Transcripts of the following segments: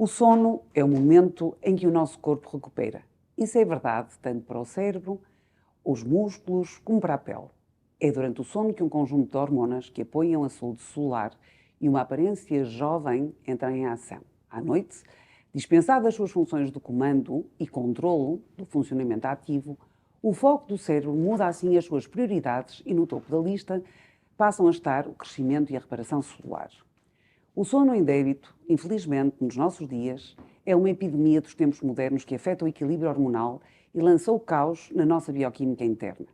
O sono é o momento em que o nosso corpo recupera. Isso é verdade tanto para o cérebro, os músculos, como para a pele. É durante o sono que um conjunto de hormonas que apoiam a saúde celular e uma aparência jovem entram em ação. À noite, dispensadas as suas funções de comando e controlo do funcionamento ativo, o foco do cérebro muda assim as suas prioridades e no topo da lista passam a estar o crescimento e a reparação celular. O sono em débito, infelizmente, nos nossos dias, é uma epidemia dos tempos modernos que afeta o equilíbrio hormonal e lança o caos na nossa bioquímica interna.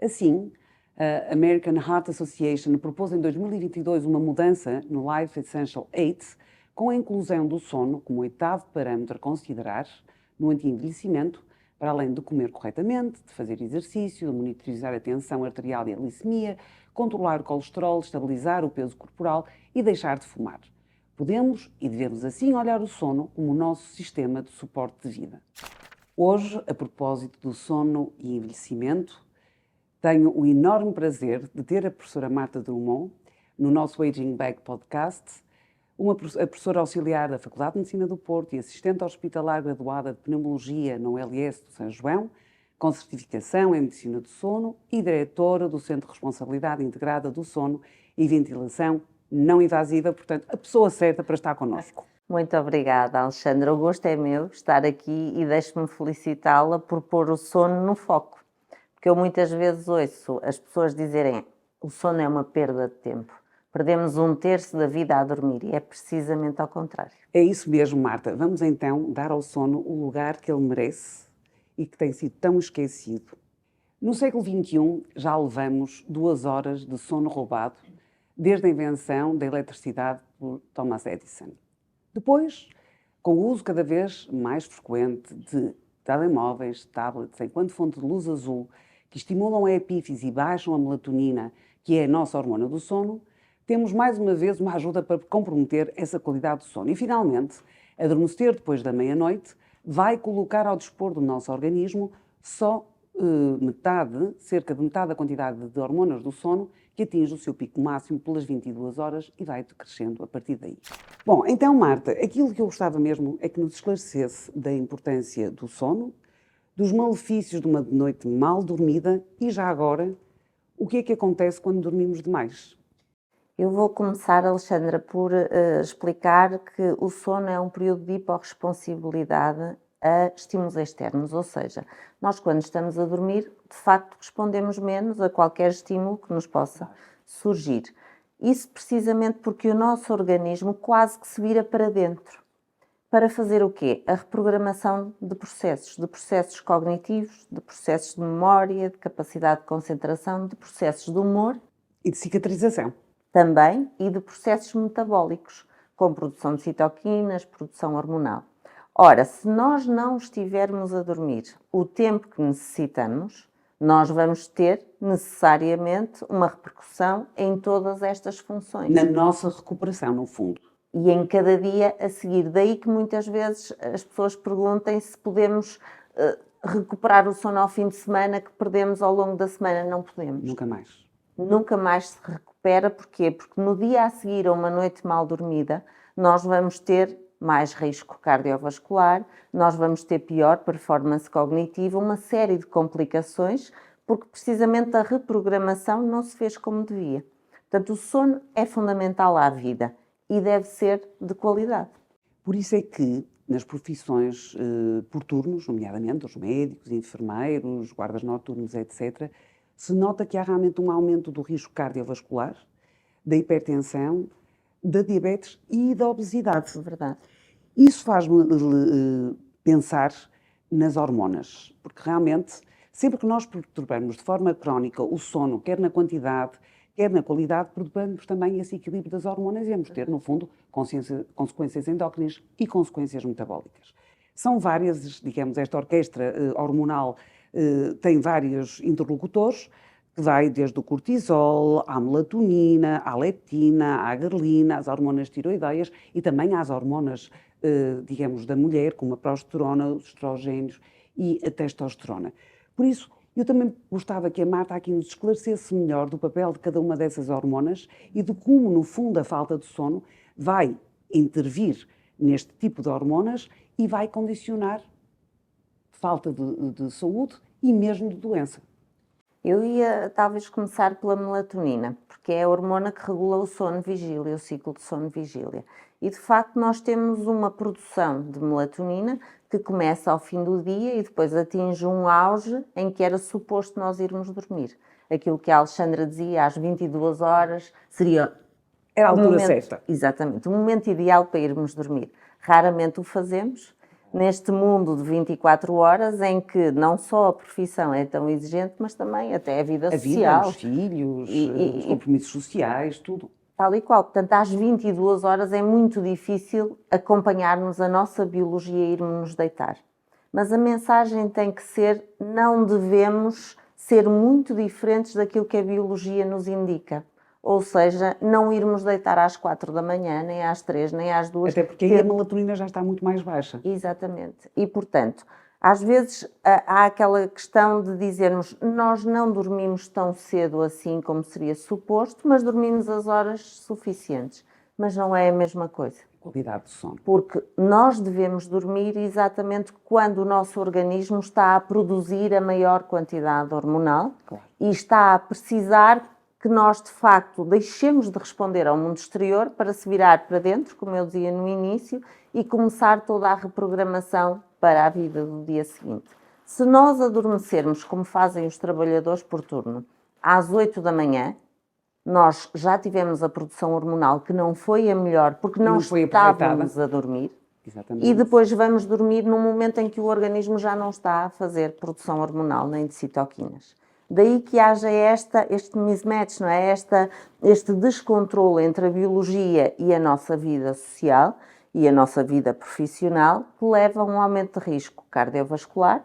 Assim, a American Heart Association propôs em 2022 uma mudança no Life Essential 8, com a inclusão do sono como oitavo parâmetro a considerar no anti-envelhecimento, para além de comer corretamente, de fazer exercício, de monitorizar a tensão arterial e a glicemia, controlar o colesterol, estabilizar o peso corporal e deixar de fumar. Podemos e devemos assim olhar o sono como o nosso sistema de suporte de vida. Hoje, a propósito do sono e envelhecimento, tenho o enorme prazer de ter a professora Marta Drummond no nosso Aging Back Podcast, a professora auxiliar da Faculdade de Medicina do Porto e assistente hospitalar graduada de Pneumologia no LS do São João, com certificação em Medicina do Sono e diretora do Centro de Responsabilidade Integrada do Sono e Ventilação Não Invasiva, portanto, a pessoa certa para estar connosco. Muito obrigada, Alexandra. O gosto é meu estar aqui e deixe-me felicitá-la por pôr o sono no foco. Porque eu muitas vezes ouço as pessoas dizerem o sono é uma perda de tempo. Perdemos 1/3 da vida a dormir e é precisamente ao contrário. É isso mesmo, Marta. Vamos então dar ao sono o lugar que ele merece e que tem sido tão esquecido. No século XXI já levamos 2 horas de sono roubado, desde a invenção da eletricidade por Thomas Edison. Depois, com o uso cada vez mais frequente de telemóveis, tablets, enquanto fonte de luz azul, que estimulam a epífise e baixam a melatonina, que é a nossa hormona do sono, temos mais uma vez uma ajuda para comprometer essa qualidade do sono. E, finalmente, adormecer depois da meia-noite vai colocar ao dispor do nosso organismo só cerca de metade da quantidade de hormonas do sono, que atinge o seu pico máximo pelas 22 horas e vai decrescendo a partir daí. Bom, então, Marta, aquilo que eu gostava mesmo é que nos esclarecesse da importância do sono, dos malefícios de uma noite mal dormida e, já agora, o que é que acontece quando dormimos demais? Eu vou começar, Alexandra, por explicar que o sono é um período de hiporresponsibilidade a estímulos externos, ou seja, nós quando estamos a dormir, de facto, respondemos menos a qualquer estímulo que nos possa surgir. Isso precisamente porque o nosso organismo quase que se vira para dentro. Para fazer o quê? A reprogramação de processos cognitivos, de processos de memória, de capacidade de concentração, de processos de humor. E de cicatrização. Também, e de processos metabólicos, com produção de citoquinas, produção hormonal. Ora, se nós não estivermos a dormir o tempo que necessitamos, nós vamos ter necessariamente uma repercussão em todas estas funções. Na nossa recuperação, no fundo. E em cada dia a seguir. Daí que muitas vezes as pessoas perguntem se podemos recuperar o sono ao fim de semana que perdemos ao longo da semana. Não podemos. Nunca mais. Nunca mais se recupera. Porquê? Porque no dia a seguir a uma noite mal dormida, nós vamos ter mais risco cardiovascular, nós vamos ter pior performance cognitiva, uma série de complicações, porque precisamente a reprogramação não se fez como devia. Portanto, o sono é fundamental à vida e deve ser de qualidade. Por isso é que nas profissões por turnos, nomeadamente os médicos, enfermeiros, guardas noturnos, etc., se nota que há realmente um aumento do risco cardiovascular, da hipertensão, da diabetes e da obesidade. Verdade. Isso faz-me pensar nas hormonas, porque realmente, sempre que nós perturbamos de forma crónica o sono, quer na quantidade, quer na qualidade, perturbamos também esse equilíbrio das hormonas e vamos ter, no fundo, consequências endócrinas e consequências metabólicas. São várias, digamos, esta orquestra hormonal tem vários interlocutores, que vai desde o cortisol, à melatonina, à leptina, à grelina, às hormonas tiroideias e também às hormonas, digamos, da mulher, como a progesterona, os estrogénios e a testosterona. Por isso, eu também gostava que a Marta aqui nos esclarecesse melhor do papel de cada uma dessas hormonas e de como, no fundo, a falta de sono vai intervir neste tipo de hormonas e vai condicionar falta de saúde e mesmo de doença. Eu ia talvez começar pela melatonina, porque é a hormona que regula o sono-vigília, o ciclo de sono-vigília. E de facto nós temos uma produção de melatonina que começa ao fim do dia e depois atinge um auge em que era suposto nós irmos dormir. Aquilo que a Alexandra dizia, às 22 horas, seria Era a altura momento, certa. exatamente, o momento ideal para irmos dormir. Raramente o fazemos neste mundo de 24 horas em que não só a profissão é tão exigente, mas também até a vida social. Os filhos, os compromissos sociais, tudo. Tal e qual. Portanto, às 22 horas é muito difícil acompanharmos a nossa biologia e irmos nos deitar. Mas a mensagem tem que ser: não devemos ser muito diferentes daquilo que a biologia nos indica. Ou seja, não irmos deitar às 4 da manhã, nem às 3, nem às 2. Até porque aí a melatonina já está muito mais baixa. Exatamente. E, portanto, às vezes há aquela questão de dizermos nós não dormimos tão cedo assim como seria suposto, mas dormimos as horas suficientes. Mas não é a mesma coisa. Qualidade de sono. Porque nós devemos dormir exatamente quando o nosso organismo está a produzir a maior quantidade hormonal, claro, e está a precisar que nós, de facto, deixemos de responder ao mundo exterior para se virar para dentro, como eu dizia no início, e começar toda a reprogramação para a vida do dia seguinte. Se nós adormecermos, como fazem os trabalhadores por turno, às 8 da manhã, nós já tivemos a produção hormonal que não foi a melhor, porque não estávamos a dormir. Exatamente. E depois vamos dormir num momento em que o organismo já não está a fazer produção hormonal, nem de citoquinas. Daí que haja este mismatch, não é? Este descontrole entre a biologia e a nossa vida social e a nossa vida profissional, que leva a um aumento de risco cardiovascular,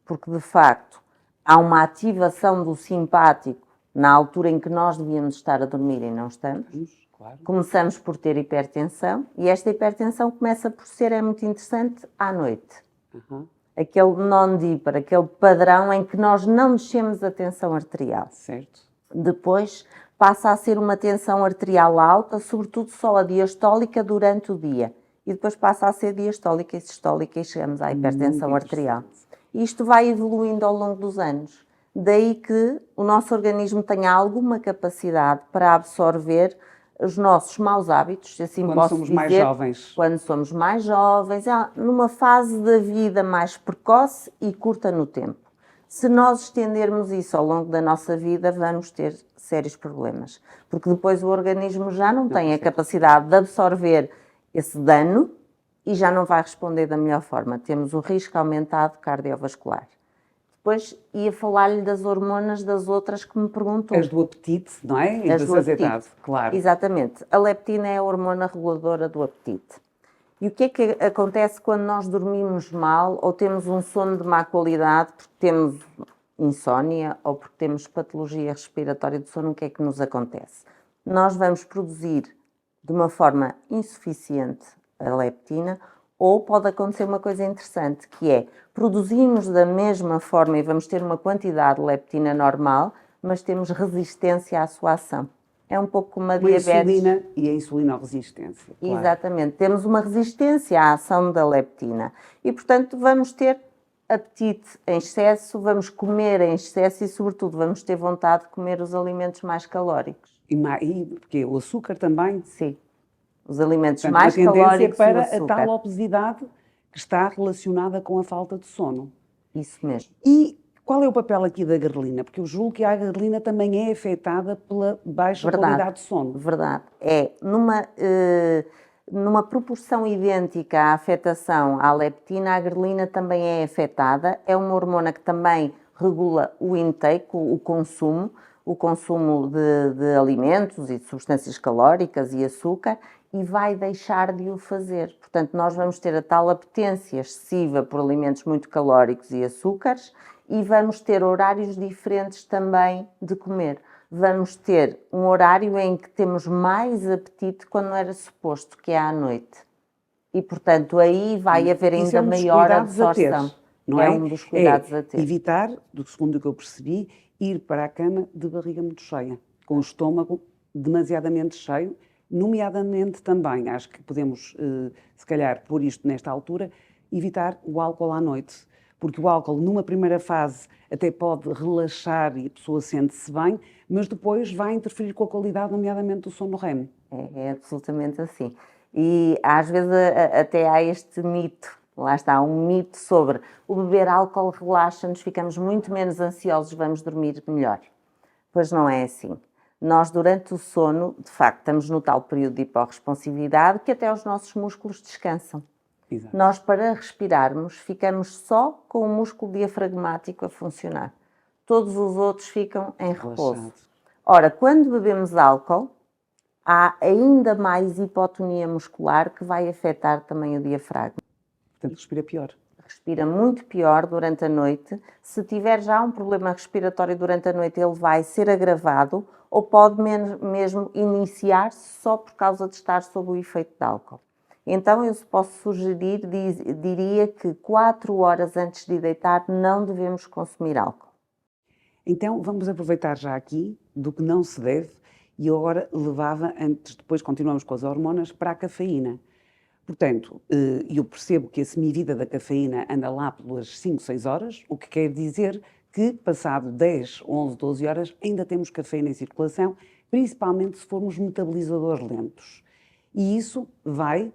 porque de facto há uma ativação do simpático na altura em que nós devíamos estar a dormir e não estamos. Claro. Começamos por ter hipertensão e esta hipertensão começa por ser, é muito interessante, à noite. Aquele non-dipper, aquele padrão em que nós não descemos a tensão arterial. Certo. Depois passa a ser uma tensão arterial alta, sobretudo só a diastólica durante o dia. E depois passa a ser diastólica e sistólica e chegamos à hipertensão arterial. Isto vai evoluindo ao longo dos anos. Daí que o nosso organismo tenha alguma capacidade para absorver os nossos maus hábitos, se assim posso dizer, mais jovens. Quando somos mais jovens, numa fase da vida mais precoce e curta no tempo. Se nós estendermos isso ao longo da nossa vida, vamos ter sérios problemas, porque depois o organismo já não tem a capacidade de absorver esse dano e já não vai responder da melhor forma. Temos o risco aumentado cardiovascular. Depois ia falar-lhe das hormonas das outras que me perguntou. As do apetite, não é? As do apetite, claro. Exatamente. A leptina é a hormona reguladora do apetite. E o que é que acontece quando nós dormimos mal ou temos um sono de má qualidade porque temos insónia ou porque temos patologia respiratória do sono? O que é que nos acontece? Nós vamos produzir de uma forma insuficiente a leptina. Ou pode acontecer uma coisa interessante, que é produzimos da mesma forma e vamos ter uma quantidade de leptina normal, mas temos resistência à sua ação. É um pouco como a diabetes. A insulina e a insulinoresistência. Claro. Exatamente. Temos uma resistência à ação da leptina. E, portanto, vamos ter apetite em excesso, vamos comer em excesso e, sobretudo, vamos ter vontade de comer os alimentos mais calóricos. E porque o açúcar também? Sim. Os alimentos mais calóricos para e o a tal obesidade que está relacionada com a falta de sono. Isso mesmo. E qual é o papel aqui da grelina? Porque eu julgo que a grelina também é afetada pela baixa qualidade de sono. Verdade. É numa proporção idêntica à afetação à leptina, a grelina também é afetada. É uma hormona que também regula o intake, o consumo de alimentos e de substâncias calóricas e açúcar, e vai deixar de o fazer. Portanto, nós vamos ter a tal apetência excessiva por alimentos muito calóricos e açúcares e vamos ter horários diferentes também de comer. Vamos ter um horário em que temos mais apetite quando não era suposto, que é à noite. E, portanto, aí vai haver ainda maior absorção. Não é? Um dos cuidados a ter. Evitar, segundo o que eu percebi, ir para a cama de barriga muito cheia, com o estômago demasiadamente cheio, Nomeadamente também, acho que podemos, se calhar, pôr isto nesta altura, evitar o álcool à noite. Porque o álcool, numa primeira fase, até pode relaxar e a pessoa sente-se bem, mas depois vai interferir com a qualidade, nomeadamente do sono REM. É absolutamente assim. E às vezes até há este mito, lá está, um mito sobre o beber álcool relaxa-nos, ficamos muito menos ansiosos, vamos dormir melhor. Pois não é assim. Nós, durante o sono, de facto, estamos no tal período de hiporresponsividade que até os nossos músculos descansam. Exato. Nós, para respirarmos, ficamos só com o músculo diafragmático a funcionar. Todos os outros ficam em repouso. Relaxado. Ora, quando bebemos álcool, há ainda mais hipotonia muscular que vai afetar também o diafragma. Portanto, respira pior. Respira muito pior durante a noite. Se tiver já um problema respiratório durante a noite, ele vai ser agravado ou pode mesmo iniciar-se só por causa de estar sob o efeito de álcool. Então, eu posso sugerir, diria que 4 horas antes de deitar não devemos consumir álcool. Então, vamos aproveitar já aqui do que não se deve e eu agora levava, depois continuamos com as hormonas, para a cafeína. Portanto, eu percebo que a semivida da cafeína anda lá pelas 5, 6 horas, o que quer dizer que, passado 10, 11, 12 horas, ainda temos cafeína em circulação, principalmente se formos metabolizadores lentos. E isso vai,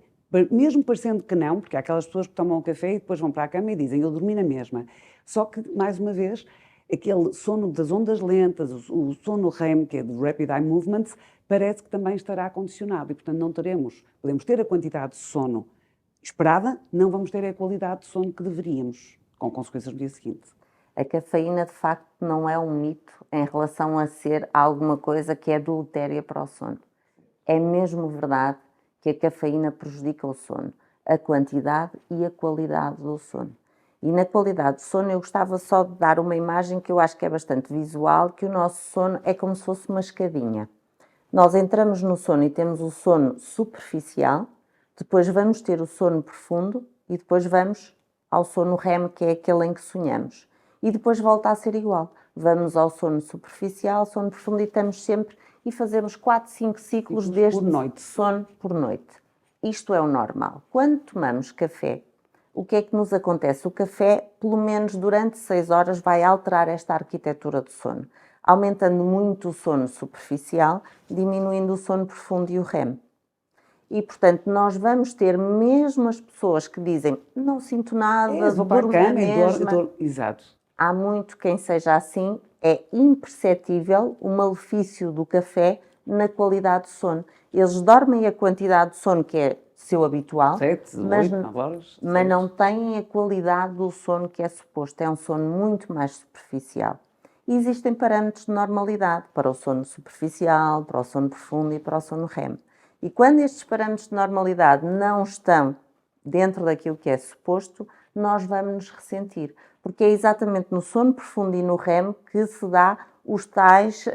mesmo parecendo que não, porque há aquelas pessoas que tomam café e depois vão para a cama e dizem, eu dormi na mesma. Só que, mais uma vez, aquele sono das ondas lentas, o sono REM, que é de Rapid Eye Movements, parece que também estará condicionado e, portanto, não teremos, podemos ter a quantidade de sono esperada, não vamos ter a qualidade de sono que deveríamos, com consequências no dia seguinte. A cafeína, de facto, não é um mito em relação a ser alguma coisa que é deletéria para o sono. É mesmo verdade que a cafeína prejudica o sono, a quantidade e a qualidade do sono. E na qualidade do sono eu gostava só de dar uma imagem que eu acho que é bastante visual, que o nosso sono é como se fosse uma escadinha. Nós entramos no sono e temos o sono superficial, depois vamos ter o sono profundo e depois vamos ao sono REM, que é aquele em que sonhamos. E depois volta a ser igual. Vamos ao sono superficial, sono profundo e estamos sempre e fazemos 4, 5 ciclos deste sono por noite. Isto é o normal. Quando tomamos café, o que é que nos acontece? O café, pelo menos durante 6 horas, vai alterar esta arquitetura do sono, aumentando muito o sono superficial, diminuindo o sono profundo e o REM. E, portanto, nós vamos ter mesmo as pessoas que dizem não sinto nada, vou para a cama e mesma. Exato. Há muito quem seja assim, é imperceptível o malefício do café na qualidade de sono. Eles dormem a quantidade de sono que é seu habitual, 7, 8, 9 horas, mas não têm a qualidade do sono que é suposto. É um sono muito mais superficial. E existem parâmetros de normalidade para o sono superficial, para o sono profundo e para o sono REM. E quando estes parâmetros de normalidade não estão dentro daquilo que é suposto, nós vamos nos ressentir. Porque é exatamente no sono profundo e no REM que se dá os tais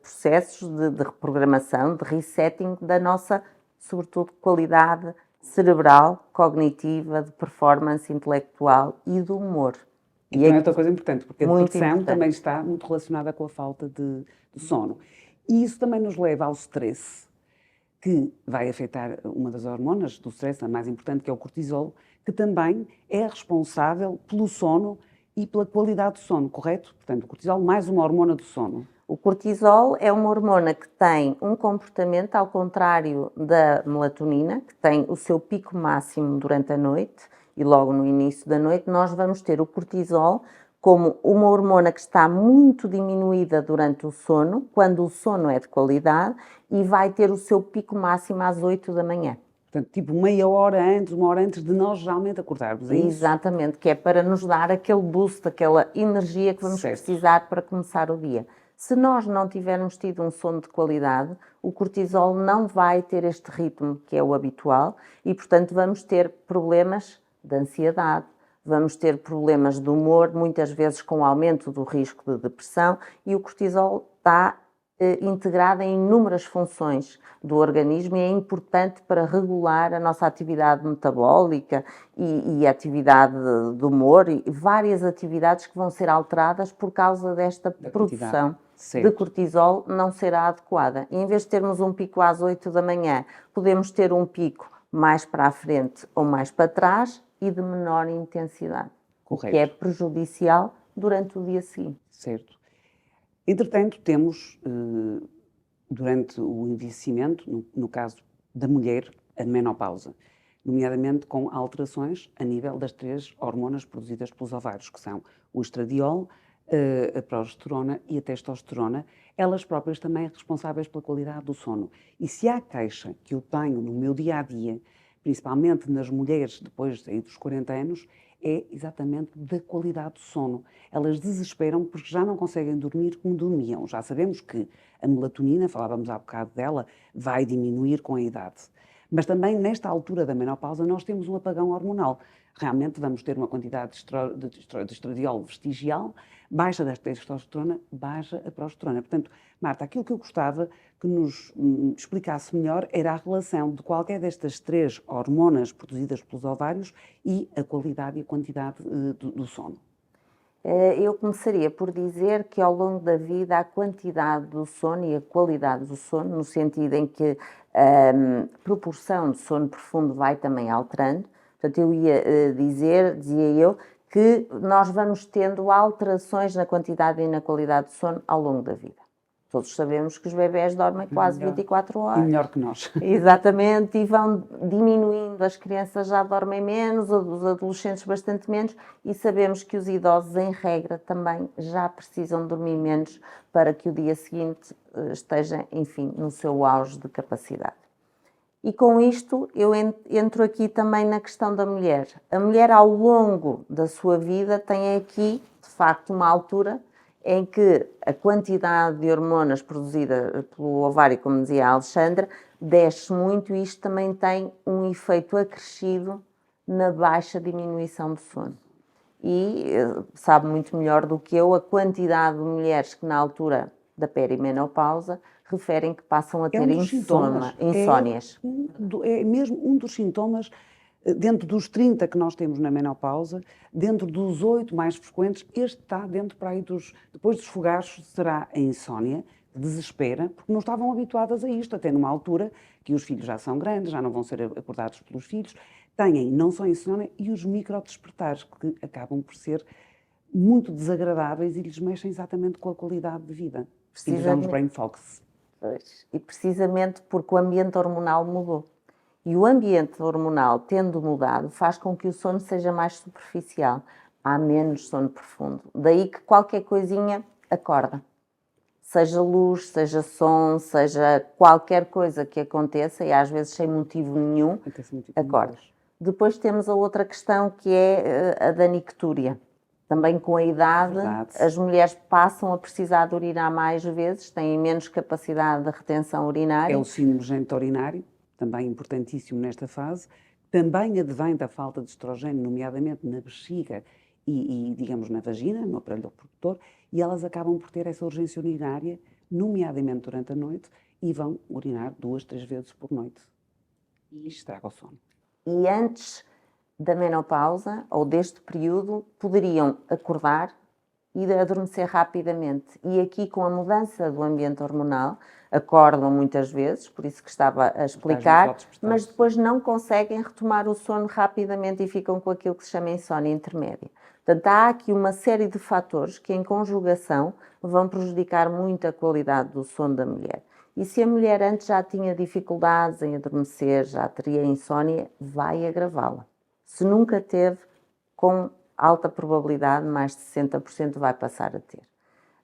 processos de reprogramação, de resetting da nossa, sobretudo, qualidade cerebral, cognitiva, de performance intelectual e do humor. E também é outra coisa importante, porque a depressão também está muito relacionada com a falta de sono. E isso também nos leva ao stress, que vai afetar uma das hormonas do stress, a mais importante, que é o cortisol, que também é responsável pelo sono e pela qualidade do sono, correto? Portanto, o cortisol mais uma hormona do sono. O cortisol é uma hormona que tem um comportamento ao contrário da melatonina, que tem o seu pico máximo durante a noite e logo no início da noite nós vamos ter o cortisol como uma hormona que está muito diminuída durante o sono, quando o sono é de qualidade, e vai ter o seu pico máximo às 8 da manhã. Portanto, tipo meia hora antes, uma hora antes de nós realmente acordarmos, é isso? Exatamente, que é para nos dar aquele boost, aquela energia que vamos precisar para começar o dia. Se nós não tivermos tido um sono de qualidade, o cortisol não vai ter este ritmo que é o habitual e, portanto, vamos ter problemas de ansiedade, vamos ter problemas de humor, muitas vezes com aumento do risco de depressão, e o cortisol está integrado em inúmeras funções do organismo e é importante para regular a nossa atividade metabólica e a atividade do humor e várias atividades que vão ser alteradas por causa desta produção de cortisol não será adequada. E em vez de termos um pico às 8 da manhã, podemos ter um pico mais para a frente ou mais para trás e de menor intensidade, Correto. o que é prejudicial durante o dia seguinte. Certo. Entretanto, temos, durante o envelhecimento, no caso da mulher, a menopausa, nomeadamente com alterações a nível das 3 hormonas produzidas pelos ovários, que são o estradiol, a progesterona e a testosterona, elas próprias também responsáveis pela qualidade do sono. E se há queixa que eu tenho no meu dia-a-dia, principalmente nas mulheres depois aí dos 40 anos, é exatamente da qualidade do sono. Elas desesperam porque já não conseguem dormir como dormiam. Já sabemos que a melatonina, falávamos há bocado dela, vai diminuir com a idade. Mas também nesta altura da menopausa nós temos um apagão hormonal. Realmente vamos ter uma quantidade de estradiol vestigial, baixa da testosterona, baixa a progesterona. Portanto, Marta, aquilo que eu gostava que nos explicasse melhor era a relação de qualquer destas 3 hormonas produzidas pelos ovários e a qualidade e a quantidade do sono. Eu começaria por dizer que ao longo da vida a quantidade do sono e a qualidade do sono, no sentido em que a proporção de sono profundo vai também alterando. Portanto, eu ia dizia eu, que nós vamos tendo alterações na quantidade e na qualidade de sono ao longo da vida. Todos sabemos que os bebés dormem quase 24 horas. E melhor que nós. Exatamente, e vão diminuindo, as crianças já dormem menos, os adolescentes bastante menos, e sabemos que os idosos, em regra, também já precisam dormir menos para que o dia seguinte esteja, enfim, no seu auge de capacidade. E com isto eu entro aqui também na questão da mulher. A mulher, ao longo da sua vida, tem aqui, de facto, uma altura em que a quantidade de hormonas produzida pelo ovário, como dizia a Alexandra, desce muito, e isto também tem um efeito acrescido na baixa diminuição do sono. E sabe muito melhor do que eu a quantidade de mulheres que na altura da perimenopausa referem que passam a ter insónias. É mesmo um dos sintomas, dentro dos 30 que nós temos na menopausa, dentro dos 8 mais frequentes, este está dentro para aí depois dos fogachos, será a insónia, que desespera, porque não estavam habituadas a isto, até numa altura que os filhos já são grandes, já não vão ser acordados pelos filhos, têm não só a insónia e os microdespertares, que acabam por ser muito desagradáveis e lhes mexem exatamente com a qualidade de vida. E lhes dão os brain fogs. E precisamente porque o ambiente hormonal mudou. E o ambiente hormonal, tendo mudado, faz com que o sono seja mais superficial. Há menos sono profundo. Daí que qualquer coisinha acorda. Seja luz, seja som, seja qualquer coisa que aconteça, e às vezes sem motivo nenhum, acorda. Depois temos a outra questão, que é a da nictúria. Também com a idade, as mulheres passam a precisar de urinar mais vezes, têm menos capacidade de retenção urinária. É o síndrome geniturinário, também importantíssimo nesta fase. Também advém da falta de estrogênio, nomeadamente na bexiga e, digamos, na vagina, no aparelho reprodutor, e elas acabam por ter essa urgência urinária, nomeadamente durante a noite, e vão urinar 2, 3 vezes por noite. E isto estraga o sono. E antes da menopausa, ou deste período, poderiam acordar e adormecer rapidamente. E aqui, com a mudança do ambiente hormonal, acordam muitas vezes, por isso que estava a explicar, mas depois não conseguem retomar o sono rapidamente e ficam com aquilo que se chama insónia intermédia. Portanto, há aqui uma série de fatores que, em conjugação, vão prejudicar muito a qualidade do sono da mulher. E se a mulher antes já tinha dificuldades em adormecer, já teria insónia, vai agravá-la. Se nunca teve, com alta probabilidade, mais de 60% vai passar a ter.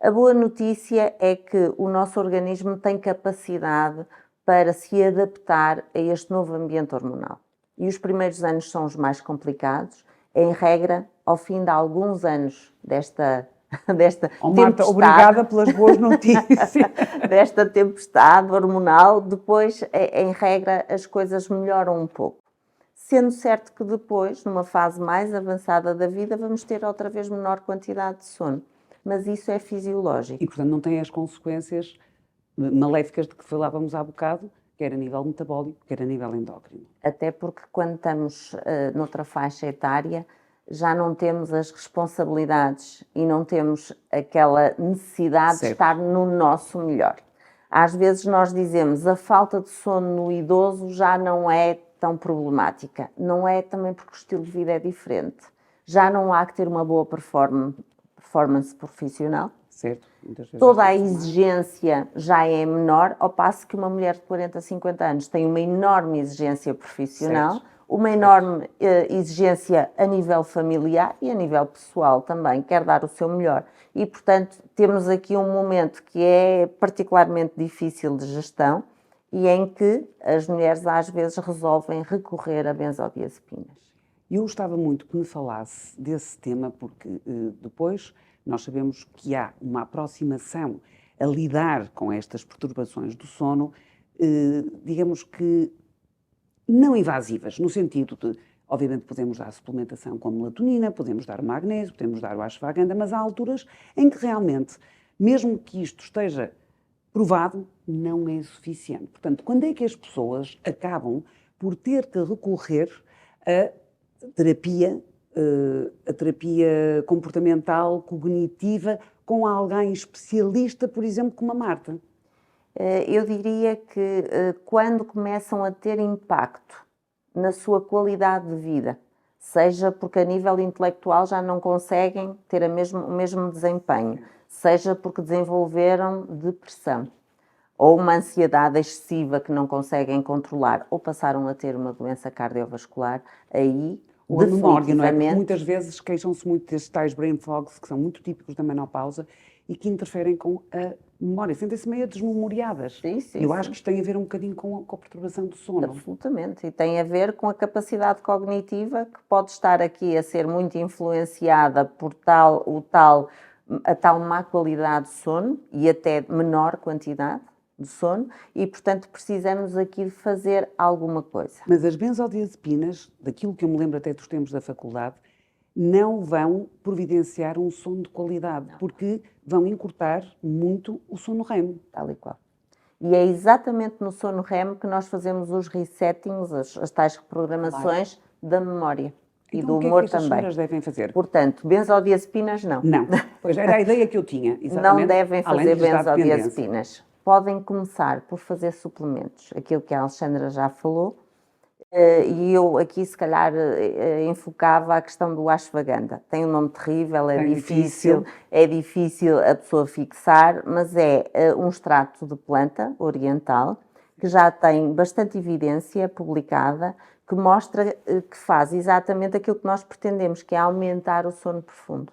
A boa notícia é que o nosso organismo tem capacidade para se adaptar a este novo ambiente hormonal. E os primeiros anos são os mais complicados. Em regra, ao fim de alguns anos desta Marta, obrigada pelas boas notícias. Desta tempestade hormonal, depois, em regra, as coisas melhoram um pouco. Sendo certo que depois, numa fase mais avançada da vida, vamos ter outra vez menor quantidade de sono. Mas isso é fisiológico. E, portanto, não tem as consequências maléficas de que falávamos há bocado, quer a nível metabólico, quer a nível endócrino. Até porque, quando estamos noutra faixa etária, já não temos as responsabilidades e não temos aquela necessidade de estar no nosso melhor. Às vezes nós dizemos a falta de sono no idoso já não é tão problemática. Não é também porque o estilo de vida é diferente. Já não há que ter uma boa performance profissional. Certo. Toda a exigência já é menor, ao passo que uma mulher de 40, 50 anos tem uma enorme exigência profissional, certo, uma enorme exigência a nível familiar e a nível pessoal também, quer dar o seu melhor. E, portanto, temos aqui um momento que é particularmente difícil de gestão e em que as mulheres às vezes resolvem recorrer a benzodiazepinas. Eu gostava muito que me falasse desse tema, porque depois nós sabemos que há uma aproximação a lidar com estas perturbações do sono, digamos que não invasivas, no sentido de, obviamente, podemos dar suplementação com melatonina, podemos dar o magnésio, podemos dar o ashwagandha, mas há alturas em que realmente, mesmo que isto esteja provado, não é suficiente. Portanto, quando é que as pessoas acabam por ter que recorrer a terapia comportamental, cognitiva, com alguém especialista, por exemplo, como a Marta? Eu diria que quando começam a ter impacto na sua qualidade de vida, seja porque a nível intelectual já não conseguem ter o mesmo desempenho, seja porque desenvolveram depressão, ou uma ansiedade excessiva que não conseguem controlar, ou passaram a ter uma doença cardiovascular, aí ou a memória, não é? Porque muitas vezes queixam-se muito destes tais brain fogs, que são muito típicos da menopausa e que interferem com a memória. Sentem-se meio desmemoriadas. Sim, sim, eu acho que isto tem a ver um bocadinho com a perturbação do sono. Absolutamente. E tem a ver com a capacidade cognitiva que pode estar aqui a ser muito influenciada por a tal má qualidade de sono e até menor quantidade de sono e, portanto, precisamos aqui de fazer alguma coisa. Mas as benzodiazepinas, daquilo que eu me lembro até dos tempos da faculdade, não vão providenciar um sono de qualidade, porque vão encurtar muito o sono REM. Tal e qual. E é exatamente no sono REM que nós fazemos os resettings, as tais reprogramações da memória. Então, e do humor o que é que também. As devem fazer? Portanto, benzodiazepinas não. Não, pois era a ideia que eu tinha, exatamente. Não devem fazer benzodiazepinas. Podem começar por fazer suplementos, aquilo que a Alexandra já falou, e eu aqui se calhar enfocava a questão do ashwagandha. Tem um nome terrível, é difícil a pessoa fixar, mas é um extrato de planta oriental que já tem bastante evidência publicada, que mostra que faz exatamente aquilo que nós pretendemos, que é aumentar o sono profundo.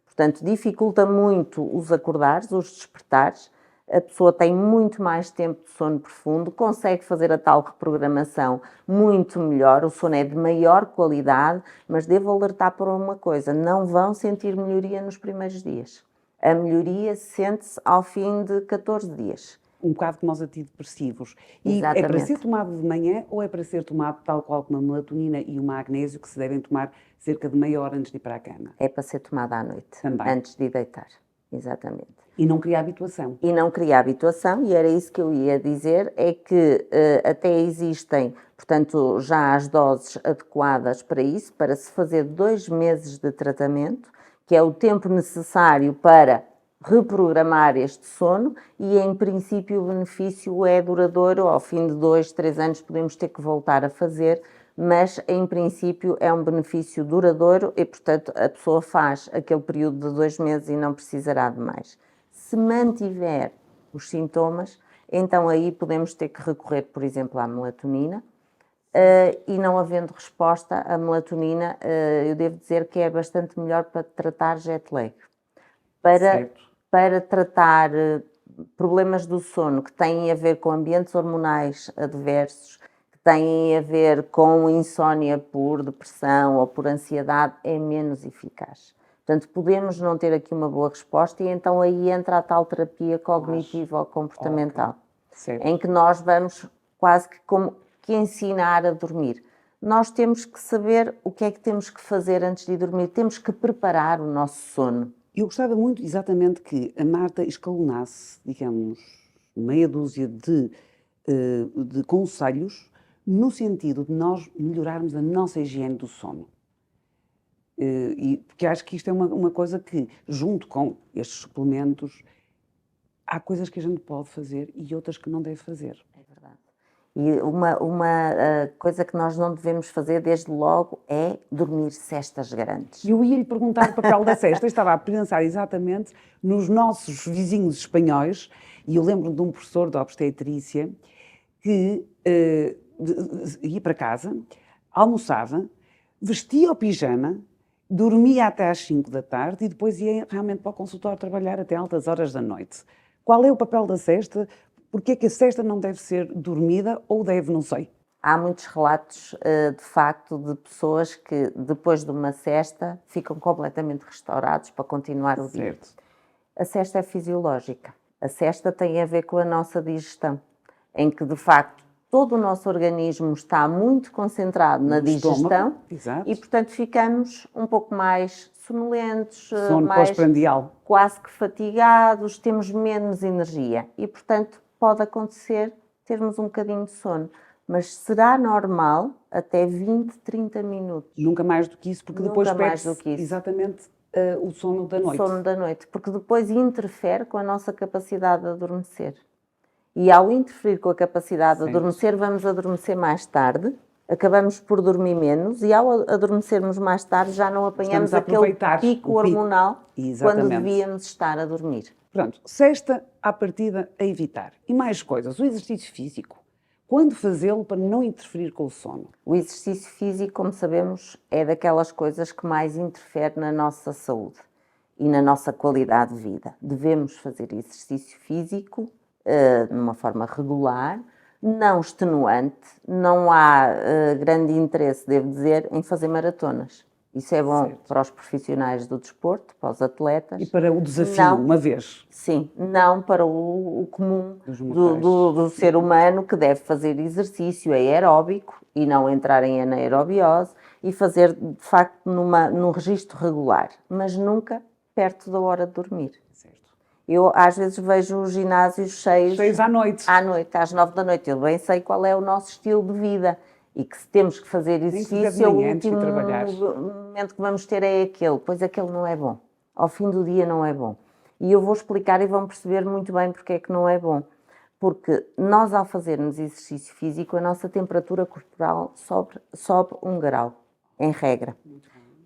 Portanto, dificulta muito os acordares, os despertares, a pessoa tem muito mais tempo de sono profundo, consegue fazer a tal reprogramação muito melhor, o sono é de maior qualidade, mas devo alertar para uma coisa, não vão sentir melhoria nos primeiros dias. A melhoria sente-se ao fim de 14 dias. Um bocado como os antidepressivos. E é para ser tomado de manhã ou é para ser tomado tal qual como a melatonina e o magnésio, que se devem tomar cerca de meia hora antes de ir para a cama? É para ser tomada à noite, também, antes de deitar. Exatamente. E não cria habituação. E não cria habituação, e era isso que eu ia dizer, é que até existem, portanto, já as doses adequadas para isso, para se fazer 2 meses de tratamento, que é o tempo necessário para reprogramar este sono e, em princípio, o benefício é duradouro. Ao fim de 2, 3 anos podemos ter que voltar a fazer, mas, em princípio, é um benefício duradouro e, portanto, a pessoa faz aquele período de 2 meses e não precisará de mais. Se mantiver os sintomas, então aí podemos ter que recorrer, por exemplo, à melatonina, e não havendo resposta, a melatonina, eu devo dizer que é bastante melhor para tratar jet lag. Para tratar problemas do sono que têm a ver com ambientes hormonais adversos, que têm a ver com insónia por depressão ou por ansiedade, é menos eficaz. Portanto, podemos não ter aqui uma boa resposta e então aí entra a tal terapia cognitiva ou comportamental, em que nós vamos quase que como que ensinar a dormir. Nós temos que saber o que é que temos que fazer antes de dormir, temos que preparar o nosso sono. Eu gostava muito exatamente que a Marta escalonasse, digamos, meia dúzia de conselhos no sentido de nós melhorarmos a nossa higiene do sono. Porque acho que isto é uma coisa que, junto com estes suplementos, há coisas que a gente pode fazer e outras que não deve fazer. É verdade. E uma coisa que nós não devemos fazer desde logo é dormir cestas grandes. E eu ia lhe perguntar o papel da cesta, eu estava a pensar exatamente nos nossos vizinhos espanhóis, e eu lembro de um professor de obstetrícia que ia para casa, almoçava, vestia o pijama, dormia até às 5 da tarde e depois ia realmente para o consultório trabalhar até altas horas da noite. Qual é o papel da cesta? Porquê é que a cesta não deve ser dormida ou deve, não sei? Há muitos relatos, de facto, de pessoas que depois de uma cesta ficam completamente restaurados para continuar o dia. Certo. A cesta é fisiológica. A cesta tem a ver com a nossa digestão, em que, de facto, todo o nosso organismo está muito concentrado na digestão Exato. e, portanto, ficamos um pouco mais sonolentos, Sono mais pós-prandial. quase que fatigados, temos menos energia e, portanto, pode acontecer termos um bocadinho de sono. Mas será normal até 20, 30 minutos. Nunca mais do que isso, porque Nunca depois mais perde-se do que isso. exatamente o sono da noite. O sono da noite, porque depois interfere com a nossa capacidade de adormecer. E ao interferir com a capacidade de adormecer, vamos adormecer mais tarde, acabamos por dormir menos e ao adormecermos mais tarde já não apanhamos aquele pico hormonal quando devíamos estar a dormir. Portanto, cesta à partida a evitar. E mais coisas, o exercício físico. Quando fazê-lo para não interferir com o sono? O exercício físico, como sabemos, é daquelas coisas que mais interfere na nossa saúde e na nossa qualidade de vida. Devemos fazer exercício físico de uma forma regular, não extenuante, não há grande interesse, devo dizer, em fazer maratonas. Isso é bom para os profissionais do desporto, para os atletas. E para o desafio, uma vez. Sim, não para o comum do ser humano que deve fazer exercício aeróbico e não entrar em anaerobiose e fazer, de facto, num registro regular, mas nunca perto da hora de dormir. Eu, às vezes, vejo os ginásios cheios à noite. À noite, às 9 da noite. Eu bem sei qual é o nosso estilo de vida e que se temos que fazer exercício, o último momento que vamos ter é aquele. Pois aquele não é bom. Ao fim do dia não é bom. E eu vou explicar e vão perceber muito bem porque é que não é bom. Porque nós, ao fazermos exercício físico, a nossa temperatura corporal sobe 1 grau, em regra.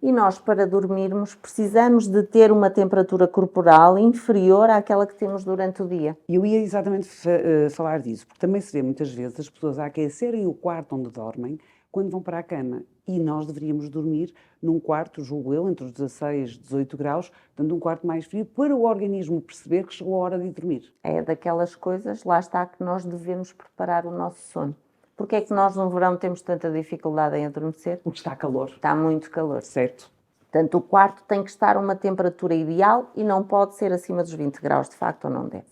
E nós, para dormirmos, precisamos de ter uma temperatura corporal inferior àquela que temos durante o dia. Eu ia exatamente falar disso, porque também se vê muitas vezes as pessoas a aquecerem o quarto onde dormem quando vão para a cama. E nós deveríamos dormir num quarto, julgo eu, entre os 16 e 18 graus, dando um quarto mais frio, para o organismo perceber que chegou a hora de dormir. É daquelas coisas, lá está, que nós devemos preparar o nosso sono. Porquê é que nós no verão temos tanta dificuldade em adormecer? Porque está calor. Está muito calor. Certo. Portanto, o quarto tem que estar a uma temperatura ideal e não pode ser acima dos 20 graus, de facto, ou não deve.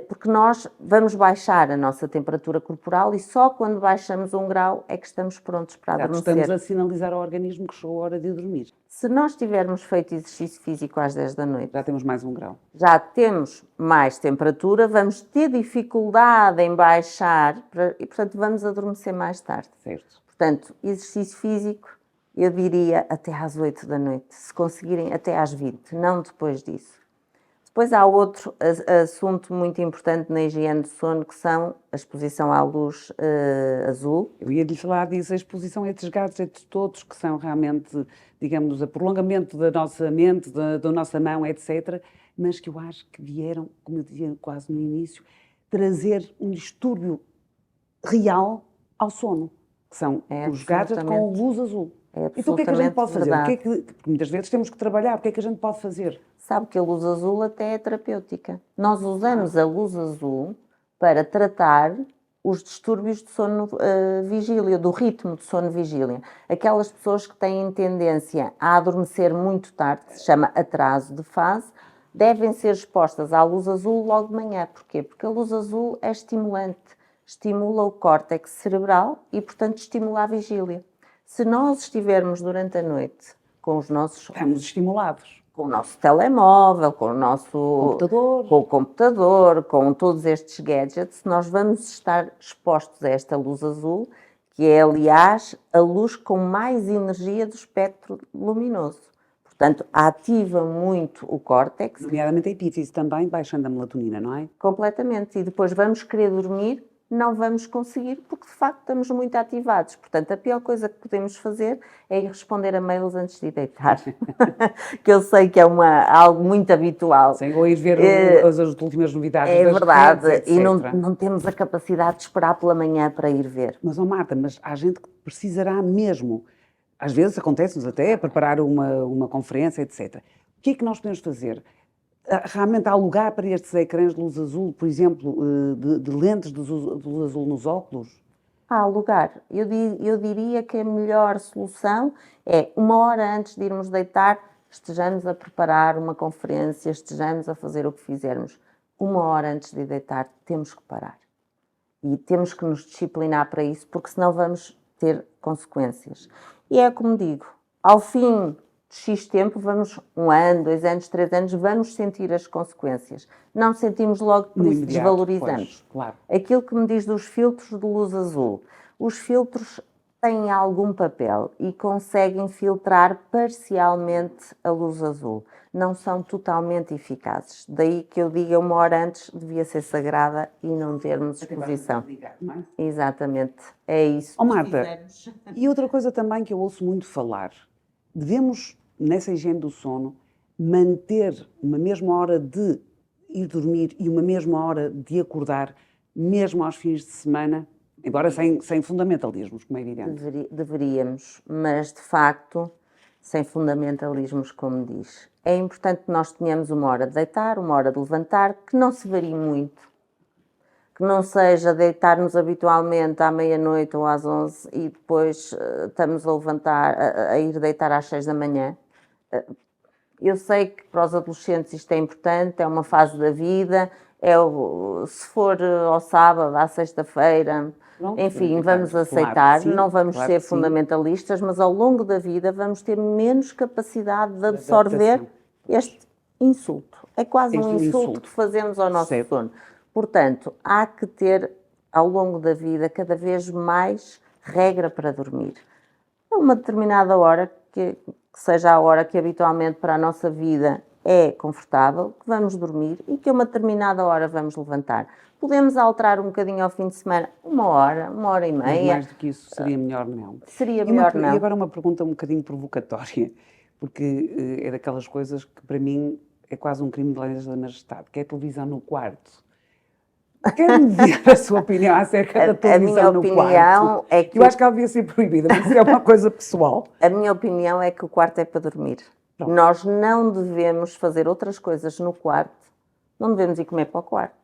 Porque nós vamos baixar a nossa temperatura corporal e só quando baixamos 1 grau é que estamos prontos para adormecer. Estamos a sinalizar ao organismo que chegou a hora de dormir. Se nós tivermos feito exercício físico às 10 da noite... Já temos mais 1 grau. Já temos mais temperatura, vamos ter dificuldade em baixar e, portanto, vamos adormecer mais tarde. Certo. Portanto, exercício físico, eu diria até às 8 da noite. Se conseguirem, até às 20, não depois disso. Depois há outro assunto muito importante na higiene do sono, que são a exposição à luz azul. Eu ia-lhe falar disso, a exposição a estes gadgets todos, que são realmente, digamos, o prolongamento da nossa mente, da nossa mão, etc., mas que eu acho que vieram, como eu dizia quase no início, trazer um distúrbio real ao sono, que são os gadgets com luz azul. Então o que é que a gente pode fazer? Porque muitas vezes temos que trabalhar, o que é que a gente pode fazer? Sabe que a luz azul até é terapêutica. Nós usamos a luz azul para tratar os distúrbios de sono-vigília, do ritmo de sono-vigília. Aquelas pessoas que têm tendência a adormecer muito tarde, que se chama atraso de fase, devem ser expostas à luz azul logo de manhã. Porquê? Porque a luz azul é estimulante, estimula o córtex cerebral e, portanto, estimula a vigília. Se nós estivermos durante a noite com os nossos... Estamos estimulados. Com o nosso telemóvel, com o nosso computador. Com o computador, com todos estes gadgets, nós vamos estar expostos a esta luz azul que é, aliás, a luz com mais energia do espectro luminoso. Portanto, ativa muito o córtex. Nomeadamente a epífise também, baixando a melatonina, não é? Completamente. E depois vamos querer dormir, não vamos conseguir, porque de facto estamos muito ativados. Portanto, a pior coisa que podemos fazer é ir responder a mails antes de deitar. Que eu sei que é algo muito habitual. Sim, ou ir ver as últimas novidades É das verdade, redes, etc. e não temos a capacidade de esperar pela manhã para ir ver. Mas, Marta, há gente que precisará mesmo. Às vezes acontece-nos até preparar uma conferência, etc. O que é que nós podemos fazer? Realmente há lugar para estes ecrãs de luz azul, por exemplo, de lentes de luz azul nos óculos? Há lugar. Eu diria que a melhor solução é, 1 hora antes de irmos deitar, estejamos a preparar uma conferência, estejamos a fazer o que fizermos. 1 hora antes de deitar, temos que parar. E temos que nos disciplinar para isso, porque senão vamos ter consequências. E é como digo, ao fim de X tempo, 1 ano, 2 anos, 3 anos, vamos sentir as consequências. Não sentimos logo, por isso desvalorizamos. Pois, claro. Aquilo que me diz dos filtros de luz azul. Os filtros têm algum papel e conseguem filtrar parcialmente a luz azul. Não são totalmente eficazes. Daí que eu diga 1 hora antes devia ser sagrada e não termos exposição. Exatamente, é isso. Marta, e outra coisa também que eu ouço muito falar, devemos, nessa higiene do sono, manter uma mesma hora de ir dormir e uma mesma hora de acordar, mesmo aos fins de semana, embora sem fundamentalismos, como é evidente. Deveríamos, mas de facto, sem fundamentalismos, como diz. É importante que nós tenhamos 1 hora de deitar, 1 hora de levantar, que não se varie muito. Que não seja deitar-nos habitualmente à meia-noite ou às 11 e depois estamos a levantar, a ir deitar às 6 da manhã. Eu sei que para os adolescentes isto é importante, é uma fase da vida, se for ao sábado, à sexta-feira, enfim, vamos aceitar, claro, sim, não vamos claro ser fundamentalistas, mas ao longo da vida vamos ter menos capacidade de absorver este insulto. É quase um insulto que fazemos ao nosso sono. Portanto, há que ter, ao longo da vida, cada vez mais regra para dormir. A uma determinada hora, que seja a hora que habitualmente para a nossa vida é confortável, que vamos dormir e que a uma determinada hora vamos levantar. Podemos alterar um bocadinho ao fim de semana, 1 hora, 1 hora e meia. Mas mais do que isso, seria melhor não. Seria melhor não. E agora uma pergunta um bocadinho provocatória, porque é daquelas coisas que para mim é quase um crime de lesa majestade, que é a televisão no quarto. Quero-me dizer a sua opinião acerca da televisão no quarto. A minha opinião é que... Eu acho que ela devia ser proibida, mas isso é uma coisa pessoal. A minha opinião é que o quarto é para dormir. Pronto. Nós não devemos fazer outras coisas no quarto, não devemos ir comer para o quarto,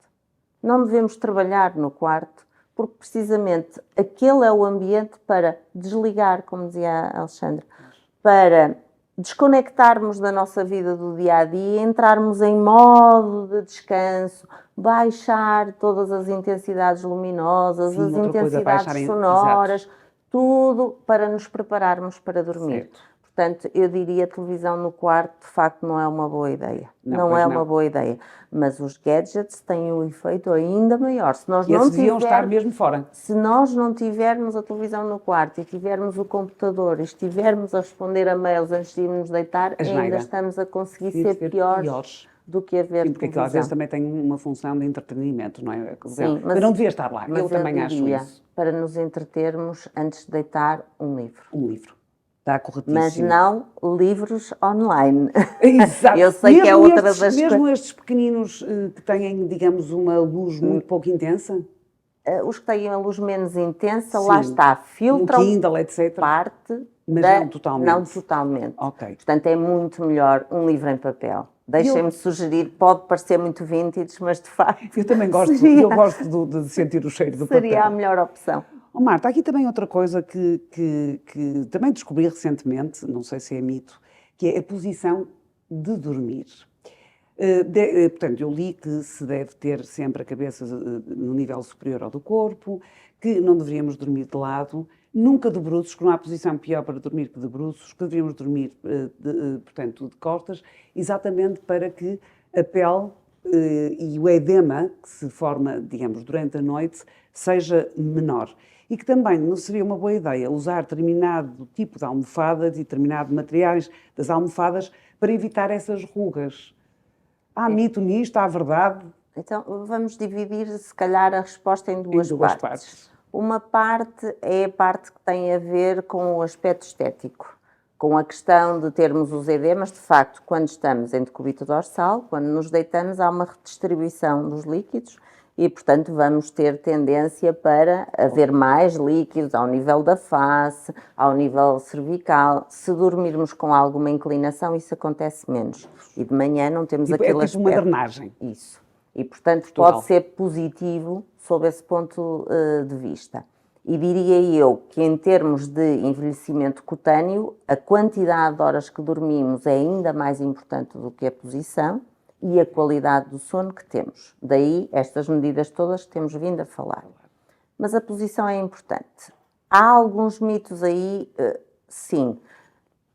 não devemos trabalhar no quarto, porque precisamente aquele é o ambiente para desligar, como dizia a Alexandra, para desconectarmos da nossa vida do dia-a-dia, entrarmos em modo de descanso, baixar todas as intensidades luminosas, as intensidades sonoras, tudo para nos prepararmos para dormir. Certo. Portanto, eu diria televisão no quarto, de facto, não é uma boa ideia. Não é uma boa ideia. Mas os gadgets têm um efeito ainda maior. Se nós não deviam estar mesmo fora. Se nós não tivermos a televisão no quarto e tivermos o computador e estivermos a responder a mails antes de irmos deitar, ainda estamos a conseguir ser piores do que a ver televisão. Porque às vezes também tem uma função de entretenimento, não é? Sim, mas eu não devia estar lá. Eu também acho isso. Para nos entretermos, antes de deitar, um livro. Um livro. Está corretíssimo. Mas não livros online. Exato. Eu sei que é outra das coisas. Mesmo estes pequeninos que têm, digamos, uma luz muito pouco intensa? Os que têm a luz menos intensa, lá está, filtram Kindle, etc. parte, mas não totalmente. Não totalmente. Okay. Portanto, é muito melhor um livro em papel. Deixem-me sugerir, pode parecer muito vintage, mas de facto... Eu também gosto, eu gosto de sentir o cheiro do papel. Seria a melhor opção. Marta, há aqui também outra coisa que também descobri recentemente, não sei se é mito, que é a posição de dormir. Portanto, eu li que se deve ter sempre a cabeça no nível superior ao do corpo, que não deveríamos dormir de lado, nunca de bruços, que não há posição pior para dormir que de bruços, que deveríamos dormir, portanto, de costas, exatamente para que a pele e o edema que se forma, digamos, durante a noite, seja menor. E que também não seria uma boa ideia usar determinado tipo de almofadas e determinados materiais das almofadas para evitar essas rugas. Há mito nisto, há verdade? Então, vamos dividir, se calhar, a resposta em duas partes. Uma parte é a parte que tem a ver com o aspecto estético, com a questão de termos os edemas. De facto, quando estamos em decúbito dorsal, quando nos deitamos, há uma redistribuição dos líquidos e, portanto, vamos ter tendência para haver mais líquidos ao nível da face, ao nível cervical. Se dormirmos com alguma inclinação, isso acontece menos. E de manhã não temos aquele aspecto. É tipo uma drenagem. Isso. E, portanto, pode ser positivo sob esse ponto de vista. E diria eu que, em termos de envelhecimento cutâneo, a quantidade de horas que dormimos é ainda mais importante do que a posição e a qualidade do sono que temos. Daí estas medidas todas que temos vindo a falar. Mas a posição é importante. Há alguns mitos aí, sim.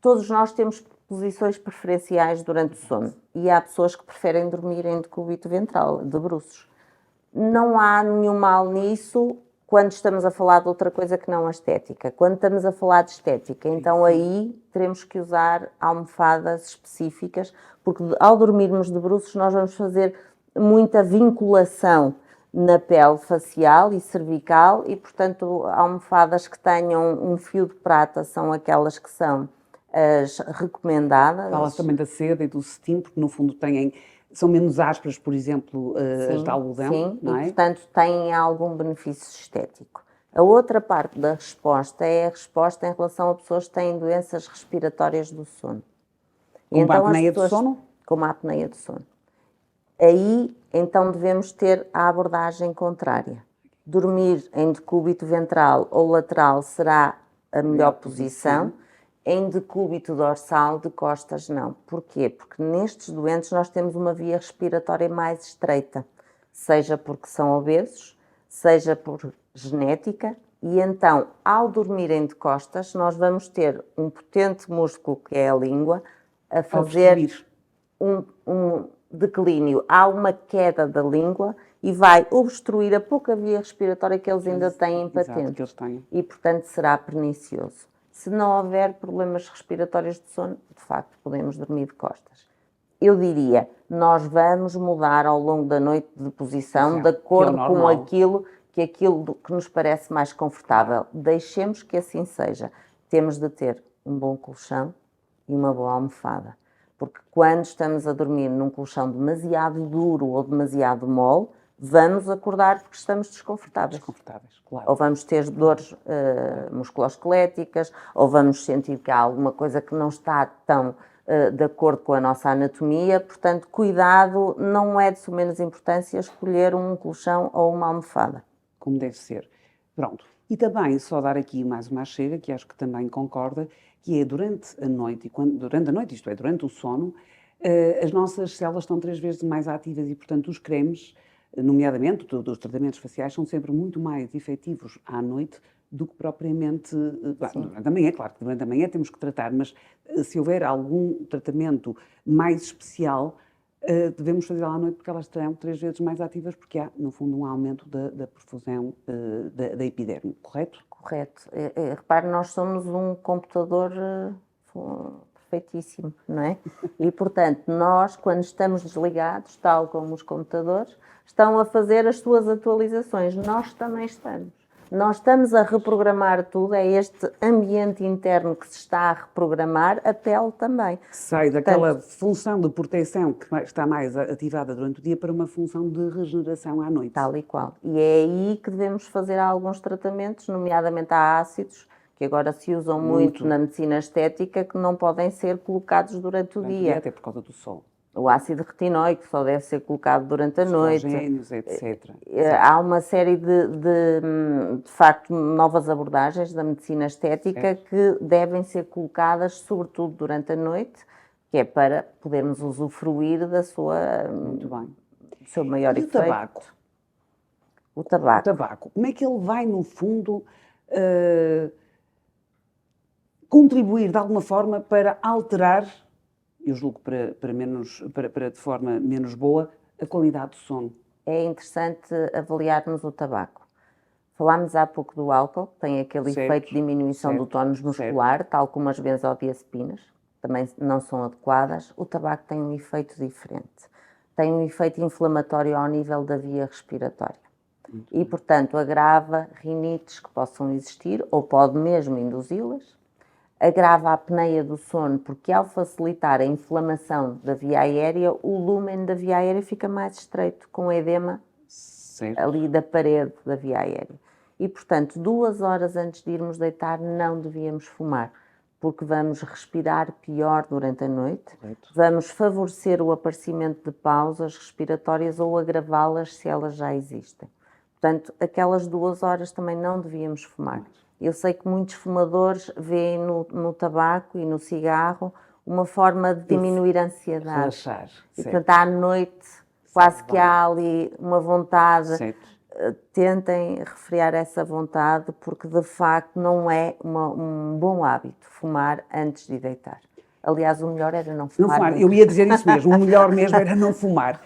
Todos nós temos posições preferenciais durante o sono e há pessoas que preferem dormir em decúbito ventral, de bruços. Não há nenhum mal nisso quando estamos a falar de outra coisa que não a estética. Quando estamos a falar de estética, então aí teremos que usar almofadas específicas, porque ao dormirmos de bruços nós vamos fazer muita vinculação na pele facial e cervical e, portanto, almofadas que tenham um fio de prata são aquelas que são as recomendadas. Fala-se também da seda e do cetim, porque no fundo são menos ásperas, por exemplo, as de algodão, sim, não é? E portanto têm algum benefício estético. A outra parte da resposta é a resposta em relação a pessoas que têm doenças respiratórias do sono. Como a apneia do sono? Como a apneia do sono. Aí, então, devemos ter a abordagem contrária. Dormir em decúbito ventral ou lateral será a melhor posição. Em decúbito dorsal, de costas, não. Porquê? Porque nestes doentes nós temos uma via respiratória mais estreita, seja porque são obesos, seja por genética, e então, ao dormirem de costas, nós vamos ter um potente músculo, que é a língua, a fazer um declínio. Há uma queda da língua e vai obstruir a pouca via respiratória que eles ainda têm patente. E, portanto, será pernicioso. Se não houver problemas respiratórios de sono, de facto, podemos dormir de costas. Eu diria, nós vamos mudar ao longo da noite de posição de acordo com aquilo que nos parece mais confortável. Deixemos que assim seja. Temos de ter um bom colchão e uma boa almofada. Porque quando estamos a dormir num colchão demasiado duro ou demasiado mole, vamos acordar porque estamos desconfortáveis. Claro. Ou vamos ter dores musculoesqueléticas, ou vamos sentir que há alguma coisa que não está tão de acordo com a nossa anatomia. Portanto, cuidado, não é de sumenos importância escolher um colchão ou uma almofada. Como deve ser. Pronto. E também, só dar aqui mais uma chega, que acho que também concorda, que é durante a noite, isto é, durante o sono, as nossas células estão 3 vezes mais ativas e, portanto, os cremes, nomeadamente os tratamentos faciais, são sempre muito mais efetivos à noite do que propriamente durante a manhã. Claro que durante a manhã temos que tratar, mas se houver algum tratamento mais especial, devemos fazê-lo à noite porque elas estarão 3 vezes mais ativas, porque há, no fundo, um aumento da perfusão da epiderme, correto? Correto. Repare, nós somos um computador perfeitíssimo, não é? E, portanto, nós, quando estamos desligados, tal como os computadores, estão a fazer as suas atualizações. Nós também estamos. Nós estamos a reprogramar tudo, é este ambiente interno que se está a reprogramar, a pele também. Sai daquela função de proteção que está mais ativada durante o dia para uma função de regeneração à noite. Tal e qual. E é aí que devemos fazer alguns tratamentos, nomeadamente há ácidos, que agora se usam muito na medicina estética, que não podem ser colocados durante o dia. Até por causa do sol. O ácido retinóico só deve ser colocado durante a noite. Estrogénios, etc. Há uma série de facto, novas abordagens da medicina estética que devem ser colocadas, sobretudo durante a noite, que é para podermos usufruir da sua, Muito bem. do seu maior efeito. E o tabaco? O tabaco. O tabaco. Como é que ele vai, no fundo, contribuir de alguma forma para alterar, eu julgo para de forma menos boa, A qualidade do sono. É interessante avaliarmos o tabaco. Falámos há pouco do álcool, que tem aquele efeito de diminuição do tónus muscular, tal como as benzodiazepinas, também não são adequadas. O tabaco tem um efeito diferente. Tem um efeito inflamatório ao nível da via respiratória. E, portanto, agrava rinites que possam existir, ou pode mesmo induzi-las. Agrava a apneia do sono, porque ao facilitar a inflamação da via aérea, o lúmen da via aérea fica mais estreito, com edema ali da parede da via aérea. E, portanto, 2 horas antes de irmos deitar, não devíamos fumar, porque vamos respirar pior durante a noite, vamos favorecer o aparecimento de pausas respiratórias ou agravá-las se elas já existem. Portanto, aquelas 2 horas também não devíamos fumar. Eu sei que muitos fumadores veem no tabaco e no cigarro uma forma de diminuir a ansiedade. Relaxar. E, portanto, à noite, quase que há ali uma vontade. Tentem refrear essa vontade, porque de facto não é um bom hábito fumar antes de deitar. Aliás, o melhor era não fumar. Não fumar. Eu ia dizer isso mesmo, o melhor mesmo era não fumar.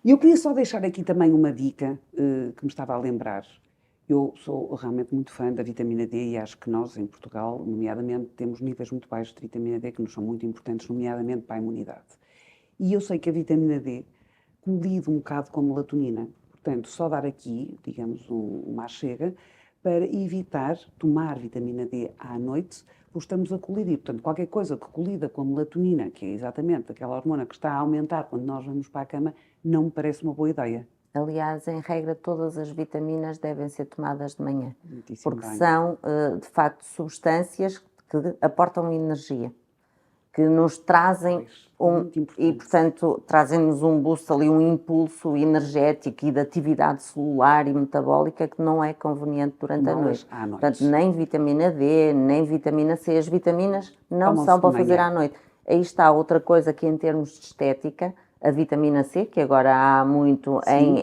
E eu queria só deixar aqui também uma dica que me estava a lembrar. Eu sou realmente muito fã da vitamina D e acho que nós, em Portugal, nomeadamente, temos níveis muito baixos de vitamina D que nos são muito importantes, nomeadamente para a imunidade. E eu sei que a vitamina D colide um bocado com a melatonina. Portanto, só dar aqui, digamos, uma chega para evitar tomar vitamina D à noite, porque estamos a colidir. Portanto, qualquer coisa que colida com a melatonina, que é exatamente aquela hormona que está a aumentar quando nós vamos para a cama, não me parece uma boa ideia. Aliás, em regra, todas as vitaminas devem ser tomadas de manhã, porque bem. São, de facto, substâncias que aportam energia, que nos trazem e, portanto, trazem-nos um boost ali, um impulso energético e de atividade celular e metabólica que não é conveniente durante a noite. Portanto, nem vitamina D, nem vitamina C, as vitaminas não são para fazer à noite. Aí está outra coisa que, em termos de estética, a vitamina C, que agora há muito em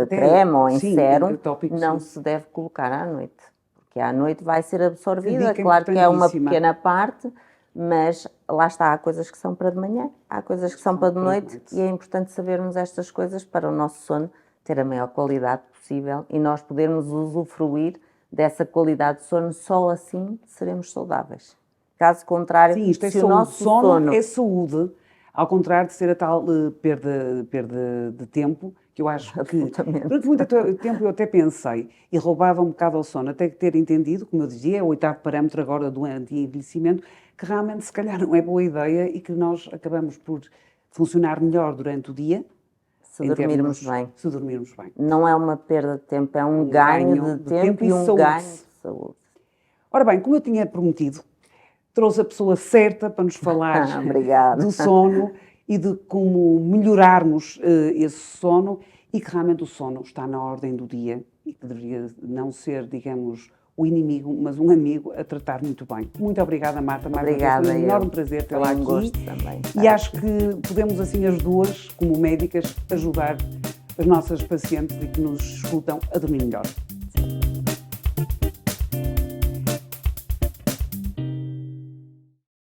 creme ou em sérum, não se deve colocar à noite, porque à noite vai ser absorvida, claro que é uma pequena parte, mas lá está, há coisas que são para de manhã, há coisas que são para de noite, e é importante sabermos estas coisas para o nosso sono ter a maior qualidade possível e nós podermos usufruir dessa qualidade de sono, só assim seremos saudáveis. Caso contrário, se o nosso sono é saúde, ao contrário de ser a tal perda de tempo, que eu acho que durante muito tempo eu até pensei e roubava um bocado ao sono, até ter entendido, como eu dizia, é o 8º parâmetro agora do anti-envelhecimento, que realmente se calhar não é boa ideia e que nós acabamos por funcionar melhor durante o dia. Se dormirmos bem. Se dormirmos bem. Não é uma perda de tempo, é um ganho de tempo e um ganho de saúde. Ora bem, como eu tinha prometido, trouxe a pessoa certa para nos falar do sono e de como melhorarmos esse sono e que realmente o sono está na ordem do dia e que deveria não ser, digamos, o inimigo, mas um amigo a tratar muito bem. Muito obrigada, Marta. Obrigada. Foi um enorme prazer tê-la aqui. Gosto também. E acho que podemos, assim, as duas, como médicas, ajudar as nossas pacientes e que nos escutam a dormir melhor.